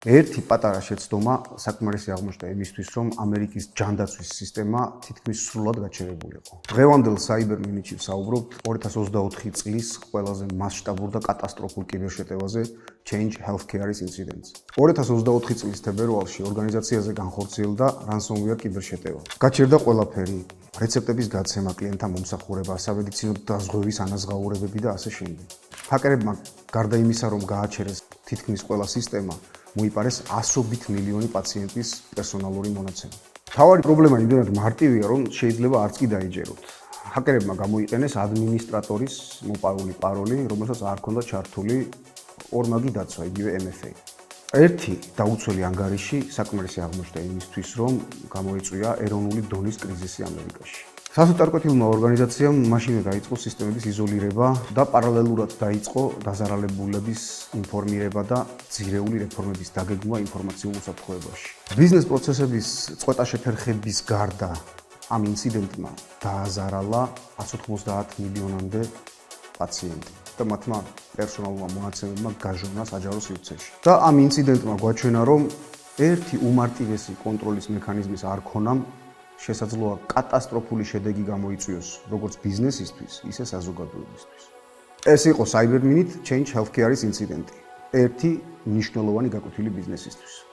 ერთი პატარა შეცდომა საკმარისი აღმოჩნდა იმისთვის, რომ ამერიკის ჯანდაცვის სისტემა თითქმის სრულად გაჩერებული იყო. დღევანდელ Cyberminute-ში ვსაუბრობთ 2024 წლის ყველაზე მასშტაბურ და კატასტროფულ კიბერშეტევაზე Change Healthcare-ის ინციდენტს. 2024 წლის თებერვალში ორგანიზაციაზე განხორციელდა ransomware კიბერშეტევა. გაჩერდა ყველაფერი, რეცეპტების გაცემა, კლიენტთა მომსახურება, სამედიცინო დაზღვევის ანაზღაურებები და ასე შემდეგ. ჰაკერებმა გარდა იმისა, რომ გააჩერეს თითქმის ყველა სისტემა, მოიპარეს ასობით მილიონი პაციენტის პერსონალური მონაცემა. მთავარი პრობლემა იმდენად მარტივია, რომ შეიძლება არც კი დაიჯეროთ. ჰაკერებმა გამოიყენეს ადმინისტრატორის მოპარული პაროლი, რომელსაც არ ჰქონდა ჩართული ორმაგი დაცვა, იგივე MFA. ერთი დაუცველი ანგარიში საკმარისი აღმოჩნდა იმისთვის, რომ გამოიწვია ეროვნული დონის კრიზისი ამერიკაში. სასოწარკვეთილმა ორგანიზაციამ მაშინვე დაიწყო სისტემების იზოლირება და პარალელურად დაიწყო დაზარალებულების ინფორმირება და ძირეული რეფორმების დაგეგმვა ინფორმაციულ უსაფრთხოებაში. ბიზნეს პროცესების წყვეტა შეფერხების გარდა ამ ინციდენტმა დააზარალა 190 მილიონამდე პაციენტი და მათმა პერსონალურმა მონაცემებმა გაჟონა საჯარო სივრცეში. და ამ ინციდენტმა გვაჩვენა, რომ ერთი უმარტივესი კონტროლის მექანიზმის არ ქონამ შესაძლოა კატასტროფული შედეგი გამოიწვიოს როგორც ბიზნესისთვის, ისე საზოგადოებისთვის. ეს იყო Cyberminute Change Healthcare-ის ინციდენტი. ერთი მნიშვნელოვანი გაკვეთილი ბიზნესისთვის.